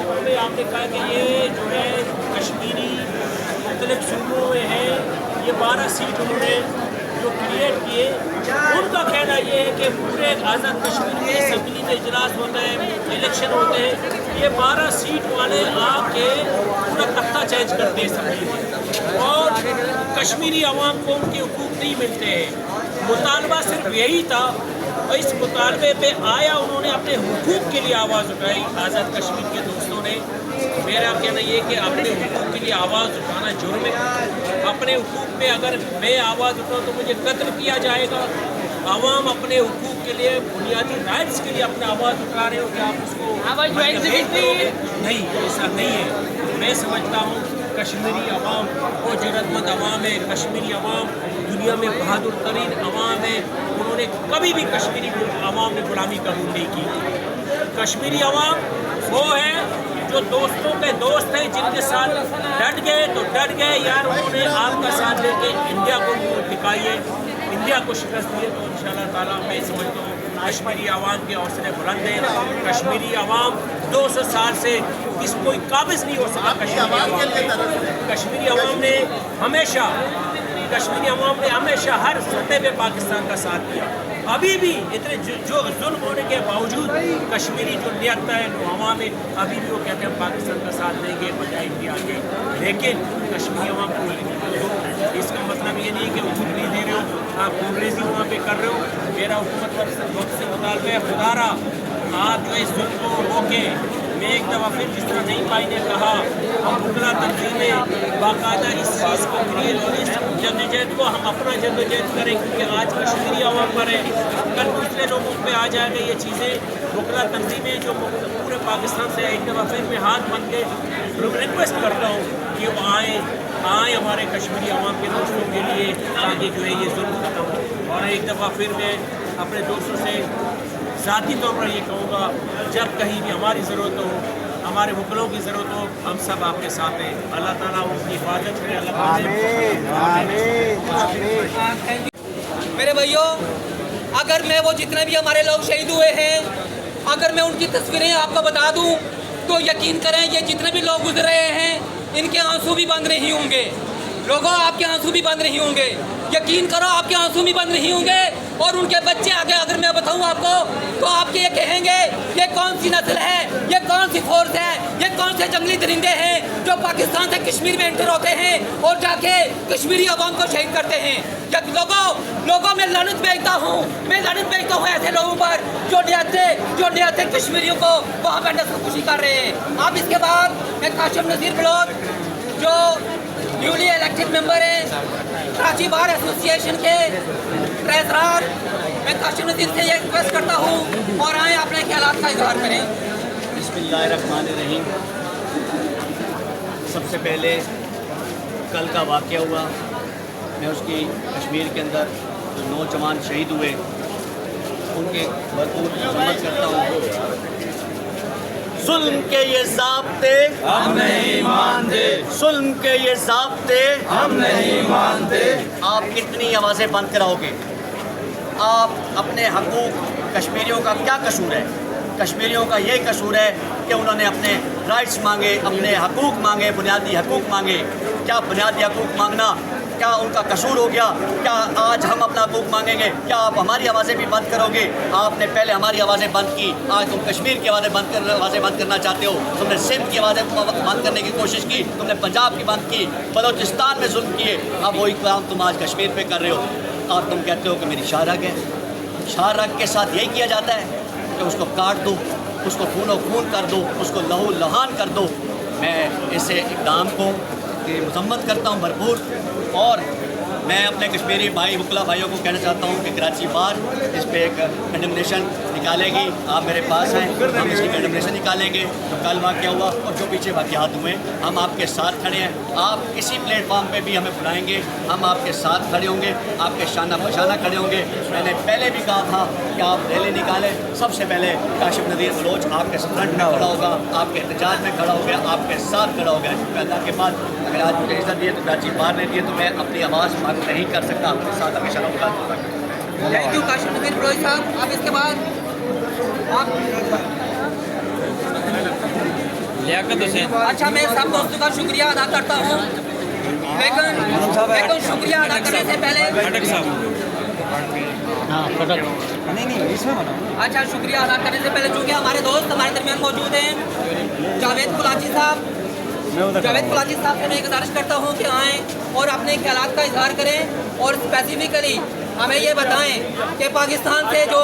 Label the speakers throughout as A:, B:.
A: बातों में आपने कहा कि ये जो है कश्मीरी मुख्तलिफ सूबों में है, ये 12 सीट उन्होंने जो क्रिएट किए, उनका कहना ये है कि पूरे आज़ाद कश्मीर में असम्बली के इजलास होते हैं, इलेक्शन होते हैं, ये 12 सीट वाले आके पूरा तख्ता चेंज करते हैं असम्बली में और कश्मीरी अवाम को उनके हुकूक नहीं मिलते हैं। मुतालबा सिर्फ यही था और इस मुतालबे पे आया, उन्होंने अपने हुकूक के लिए आवाज़ उठाई। आज़ाद कश्मीर के दोस्तों ने, मेरा कहना ये कि अपने हुकूक के लिए आवाज़ उठाना जुर्म है। अपने हुकूक पे अगर मैं आवाज़ उठाऊँ तो मुझे कत्ल किया जाएगा। आवाम अपने हुकूक के लिए, बुनियादी राइट्स के लिए अपना आवाज़ उठा रहे हो कि आप उसको करोगे? नहीं, ऐसा नहीं है। मैं समझता हूँ कश्मीरी अवाम वो जरूरतमंद अवाम है। कश्मीरी अवाम दुनिया में बहादुर तरीन अवाम है। उन्होंने कभी भी कश्मीरी अवाम ने गुलामी कबूल नहीं की। कश्मीरी अवाम वो है जो दोस्तों के दोस्त हैं, जिनके साथ डट गए तो डट गए यार, उन्होंने आपका साथ लेके इंडिया को दिखाई है, इंडिया को शिकस्त दी है। तो इंशाअल्लाह ताला मैं समझता हूँ कश्मीरी अवाम के हौसले बुलंद हैं। कश्मीरी अवाम 200 साल से कोई काबिज नहीं हो सका कश्मीरी अवाम ने हमेशा हर सतह पे पाकिस्तान का साथ दिया। अभी भी इतने जो जुल्म होने के बावजूद कश्मीरी जो नियत है अवाम में, अभी भी वो कहते हैं पाकिस्तान का साथ देंगे बजाय इंडिया के। लेकिन कश्मीरी अवाम को इसका मतलब ये नहीं कि वजूद नहीं दे रहे हो, आप अंग्रेजी वहाँ पे कर रहे हो। मेरा हुकूमत पर से मुतालबा है, खुदारा आप जो इस जुल्म को रोकें। मैं एक दफ़ा फिर जिस तरह नई भाई ने कहा, हम मुगला तंजीमें बाकायदा इस चीज़ को क्रिएट और इस जद्दोजहद को हम अपना जद्दोजहद करें, क्योंकि आज कश्मीरी अवाम पर है, कल दूसरे लोगों पे आ जाएगा ये चीज़ें। मुगला तंजीमें जो पूरे पाकिस्तान से एक दफ़ा फिर मैं हाथ बन के रिक्वेस्ट करता हूँ कि वो आएँ हमारे कश्मीरी अवाम के दोस्तों के लिए, ताकि जो है ये जुल्म खत्म हो। और एक दफ़ा फिर मैं अपने दोस्तों से ज़ाती तौर पर ये कहूँगा, जब कहीं भी हमारी ज़रूरत हो, हमारे वकलों की ज़रूरत हो, हम सब आपके साथ हैं। अल्लाह ताला उनकी हिफाजत करे।
B: मेरे भाइयों, अगर मैं वो जितने भी हमारे लोग शहीद हुए हैं, अगर मैं उनकी तस्वीरें आपको बता दूं तो यकीन करें ये जितने भी लोग गुजर रहे हैं, इनके आंसू भी बंद नहीं होंगे। लोगों, आपके आंसू भी बंद नहीं होंगे, यकीन करो आपके आंसू भी बंद नहीं होंगे। और उनके बच्चे आगे अगर मैं बताऊं आपको तो आपके ये कहेंगे ये कौन सी नस्ल है, ये कौन सी फोर्स है, ये कौन से जंगली दरिंदे हैं जो पाकिस्तान से कश्मीर में एंटर होते हैं और जाके कश्मीरी अवाम को शहीद करते हैं। जब लोगों में लानत भेजता हूँ ऐसे लोगों पर जो निहत्ते कश्मीरियों को वहाँ पर नस्लकुशी कर रहे हैं। अब इसके बाद मैं काशिम नज़ीर बलोच जो न्यूली इलेक्टेड मेंबर हैं कराची बार एसोसिएशन के ट्रेजरर, मैं काशिम नज़ीर से ये रिक्वेस्ट करता हूँ और आए अपने ख्यालात का इजहार करें।
C: बिस्मिल्लाहिर्रहमानिर्रहीम। सबसे पहले कल का वाक़या हुआ, मैं उसकी कश्मीर के अंदर जो नौजवान शहीद हुए उनके भरपूर मजम्मत करता हूँ। जुल्म के ये ज़ाब्ते
D: हम नहीं मानते,
C: जुल्म के ये ज़ाब्ते
D: हम नहीं मानते।
C: आप कितनी आवाज़ें बंद कराओगे? आप अपने हकूक़, कश्मीरियों का क्या कसूर है? कश्मीरियों का ये कसूर है कि उन्होंने अपने राइट्स मांगे, अपने हकूक़ मांगे, बुनियादी हकूक़ मांगे। क्या बुनियादी हकूक़ मांगना क्या उनका कसूर हो गया? क्या आज हम अपना हकूक़ मांगेंगे? क्या आप हमारी आवाज़ें भी बंद करोगे? आपने पहले हमारी आवाज़ें बंद की, आज तुम कश्मीर की आवाज़ें बंद करना चाहते हो। तुमने सिंध की आवाज़ें बंद करने की कोशिश की, तुमने पंजाब की बंद की, बलोचिस्तान में जुल्म किए, अब वही काम तुम आज कश्मीर पे कर रहे हो। और तुम कहते हो कि मेरी शाहरग है। शाहरग के साथ यही किया जाता है कि उसको काट दो, उसको खूनो खून कर दो, उसको लहू लहान कर दो। मैं इसे इक़दाम को मजम्मत करता हूँ भरपूर। और मैं अपने कश्मीरी भाई वकला भाइयों को कहना चाहता हूँ कि कराची बार इस पर एक कंडमनेशन निकालेगी। आप मेरे पास हैं, हम इसकी कंडमनेशन निकालेंगे। तो कल वाक़या हुआ और जो पीछे वाक़यात हुए, हम आपके साथ खड़े हैं। आप किसी प्लेटफॉर्म पे भी हमें बुलाएंगे, हम आपके साथ खड़े होंगे, आपके शाना बशाना खड़े होंगे। मैंने पहले भी कहा था कि आप रैली निकालें। सबसे पहले काशिम नज़ीर बलोच आपके फ्रंट में खड़ा होगा, आपके एहतजाज में खड़ा हो गया, आपके साथ खड़ा हो गया। पैदा के बाद अगर आज मुझे इज्जत दी है तो कराची बार ने दी है, तो मैं अपनी आवाज़ बंद नहीं कर सकता। आपके साथ हमेशा रहूँगा।
B: थैंक यू काशिम नज़ीर बलोच साहब। अब इसके बाद आप
A: लियाकत हुसैन।
B: अच्छा, मैं सब दोस्तों का शुक्रिया अदा करता हूँ, लेकिन शुक्रिया अदा करने से पहले अच्छा, शुक्रिया अदा करने से पहले चूँकि हमारे दोस्त हमारे दरमियान मौजूद हैं, जावेद कुलाची साहब से मैं गुजारिश करता हूँ कि आएँ और अपने ख्यालात का इजहार करें और स्पेसिफिकली हमें ये बताएं कि पाकिस्तान से जो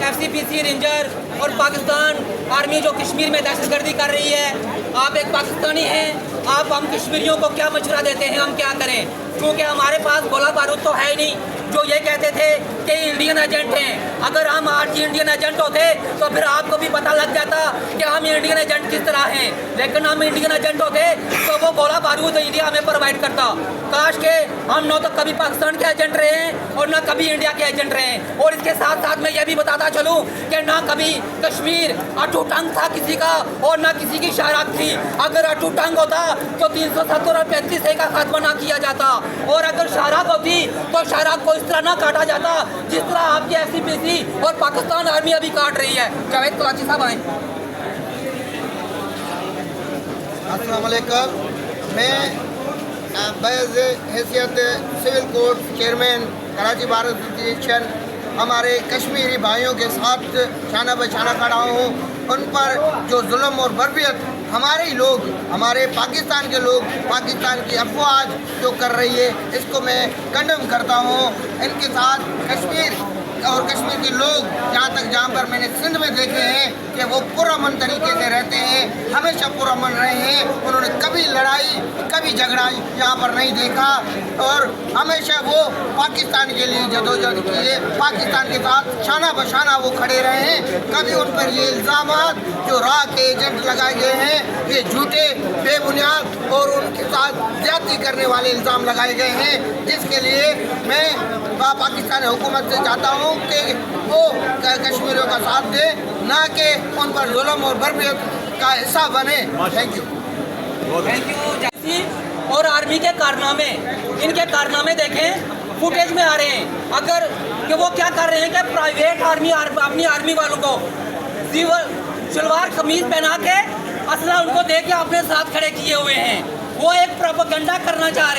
B: FCPC रेंजर और पाकिस्तान आर्मी जो कश्मीर में दहशतगर्दी कर रही है, आप एक पाकिस्तानी हैं, आप हम कश्मीरियों को क्या मशवरा देते हैं, हम क्या करें? क्योंकि हमारे पास गोला बारूद तो है ही नहीं। जो ये कहते थे कि इंडियन एजेंट हैं, अगर हम आज इंडियन एजेंट होते तो फिर आपको भी पता लग जाता कि हम इंडियन एजेंट किस तरह हैं, लेकिन हम इंडियन एजेंट होते तो वो गोला बारूद इंडिया हमें प्रोवाइड करता। काश के हम न तो कभी पाकिस्तान के एजेंट रहे हैं और न कभी इंडिया के एजेंट रहे हैं। और इसके साथ साथ मैं ये भी बताता चलूँ कि ना कभी कश्मीर अटूटंग था किसी का और ना किसी की शाराक थी। अगर अटूटंग होता तो 370 और 35A का खात्मा ना किया जाता, और अगर शाराक होती तो शाराक को इस तरह ना काटा जाता जिस तरह आपकी FCPC और पाकिस्तान आर्मी अभी काट रही है। जावेद कुलाची साहब आए।
E: अस्सलाम वालेकुम। मैं हैसियत civil court chairman Karachi bar association हमारे कश्मीरी भाइयों के साथ शाना बशाना खड़ा हूँ। उन पर जो जुल्म और बर्बियत हमारे ही लोग, हमारे पाकिस्तान के लोग, पाकिस्तान की अफवाज जो कर रही है, इसको मैं कंडेम करता हूँ। इनके साथ कश्मीर और कश्मीर के लोग जहाँ पर मैंने सिंध में देखे हैं कि वो पुरअमन तरीके से रहते हैं, हमेशा पुरअमन रहे हैं। उन्होंने कभी लड़ाई कभी झगड़ा यहाँ पर नहीं देखा और हमेशा वो पाकिस्तान के लिए जदोजहद किए, पाकिस्तान के साथ शाना बशाना वो खड़े रहे हैं। कभी उन पर ये इल्ज़ामात जो राह के एजेंट लगाए गए हैं, ये झूठे बेबुनियाद और उनके साथ ज्यादती करने वाले इल्ज़ाम लगाए गए हैं, जिसके लिए मैं पाकिस्तानी हुकूमत से चाहता हूँ कि वो कश्मीरियों का साथ दे, ना कि उन पर जुल्म और बर्बियत का हिस्सा बने। Thank you.
B: और आर्मी के कारनामे, इनके कारनामे देखें, फुटेज में आ रहे हैं। अगर कि वो क्या कर रहे हैं कि प्राइवेट आर्मी अपनी आर्मी वालों को सलवार कमीज पहना के असला उनको दे के अपने साथ खड़े किए हुए हैं। वो एक प्रोपेगेंडा करना चाह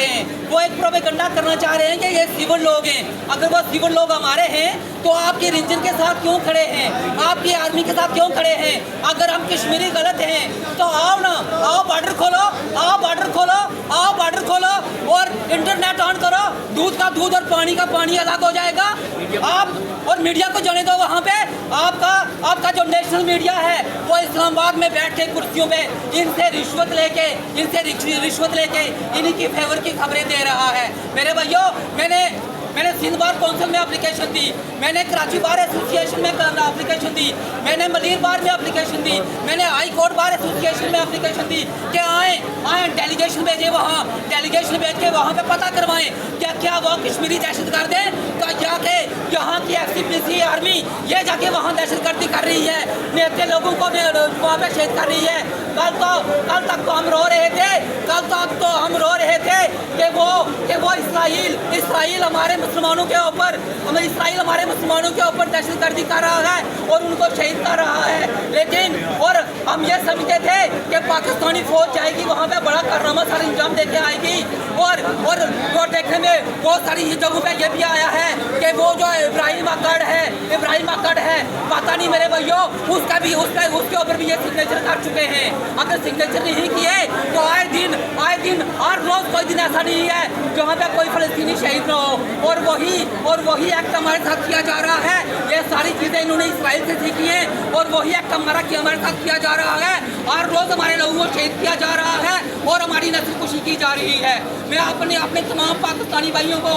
B: रहे हैं, कि ये सिविल लोग हैं। अगर वो सिविल लोग हमारे हैं तो आपके रेंजर के साथ क्यों खड़े हैं, आपकी आर्मी के साथ क्यों खड़े हैं? अगर हम कश्मीरी गलत हैं तो आओ ना, आओ बॉर्डर खोलो, और इंटरनेट ऑन करो, दूध का दूध और पानी का पानी अलग हो जाएगा। आप और मीडिया को जाने दो। वहाँ पे आपका जो नेशनल मीडिया है वो इस्लामाबाद में बैठ के कुर्सियों पे इनसे रिश्वत लेके इन्हीं की फेवर की खबरें दे रहा है। मेरे भाइयों, मैंने सिंध बार काउंसिल में एप्लीकेशन दी, मैंने कराची बार एसोसिएशन में एप्लीकेशन दी, मैंने मलीर बार में एप्लीकेशन दी, मैंने हाई कोर्ट बार एसोसिएशन में एप्लीकेशन दी कि आए डेलीगेशन भेजे, डेलीगेशन भेज के वहाँ पे पता करवाएं क्या वो कश्मीरी दहशतगर्द हैं, जाके यहाँ की FCPC आर्मी ये जाके वहाँ दहशतगर्दी कर रही है, नेते लोगों को वहाँ पे शहीद कर रही है। कल तक तो हम रो रहे थे कि वो इसराइल हमारे मुसलमानों के ऊपर दहशतगर्दी कर रहा है और उनको शहीद कर रहा है। लेकिन और हम ये समझते थे कि पाकिस्तानी फौज जाएगी वहाँ पे बड़ा कारनामा सारा इंजाम देके आएगी, और वो देखने में बहुत सारी जगहों पे ये भी आया है कि वो जो इब्राहिम अकड़ है, पता नहीं मेरे भाइयों, उसके ऊपर भी ये सिग्नेचर कर चुके हैं। अगर सिग्नेचर नहीं किए तो आए दिन हर रोज कोई दिन ऐसा नहीं है जहाँ पे कोई फलस्तीनी शहीद न हो, और वही एक्ट हमारे साथ किया जा रहा है। ये सारी चीज़ें इन्होंने इसराइल से सीखी हैं और वही एक्ट हमारे साथ किया जा रहा है। हर रोज हमारे लोगों को शहीद किया जा रहा है और हमारी नस्ल कुशी की जा रही है। मैं अपने तमाम पाकिस्तानी भाइयों को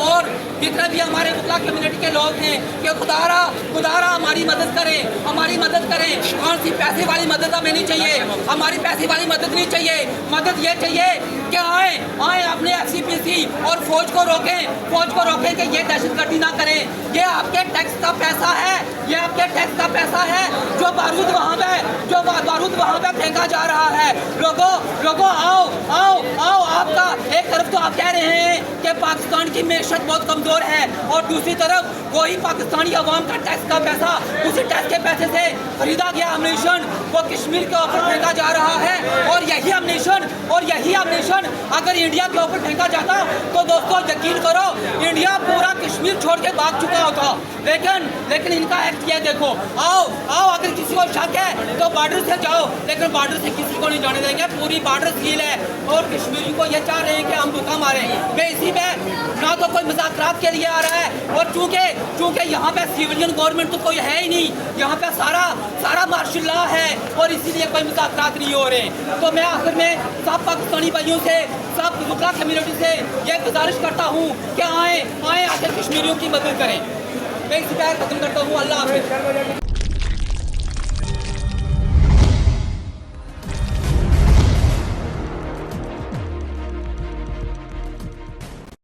B: और जितने भी हमारे मुस्लिम कम्युनिटी के लोग हैं कि खुदारा हमारी मदद करें। कौन सी पैसे वाली मदद हमें नहीं चाहिए, हमारी पैसे वाली मदद नहीं चाहिए। मदद ये चाहिए कि आए अपने FCPC और फौज को रोकें कि ये दहशतगर्दी ना करें। ये आपके टैक्स का पैसा है, जो बारूद वहाँ पे फेंका जा रहा है। लोगों आओ, आपका एक तरफ तो आप कह रहे हैं हैं कि पाकिस्तान की मैशत बहुत कमज़ोर है और दूसरी तरफ वही पाकिस्तानी अवाम का टैक्स का पैसा उसी टैक्स के पैसे से खरीदा गया अम्यूनिशन वो कश्मीर के ऊपर फेंका जा रहा है। और यही अम्यूनिशन अगर इंडिया के ऊपर फेंका जाता तो दोस्तों यकीन करो इंडिया पूरा कश्मीर छोड़ के भाग चुका होता। लेकिन इनका एक्ट किया देखो, आओ अगर किसी को शक है तो बॉर्डर से जाओ, लेकिन बॉर्डर से किसी को नहीं जाने देंगे, पूरी बॉर्डर सील है। और कश्मीरी को ये चाह रहे हैं कि हम भूखा मारें। मैं इसी में ना तो कोई मुज़ाकरात के लिए आ रहा है और चूंकि यहाँ पे सिविलियन गवर्नमेंट तो कोई है ही नहीं, यहाँ पे सारा मार्शल लॉ है और इसीलिए कोई मुज़ाकरात नहीं हो रहे। तो मैं आखिर में सब पाकिस्तानी भाइयों से, सब मुस्लिम कम्युनिटी से ये गुजारिश करता हूँ कि आए आकर कश्मीरियों की मदद करें। मैं इसी पर खत्म करता हूँ। अल्लाह हाफ़िज़।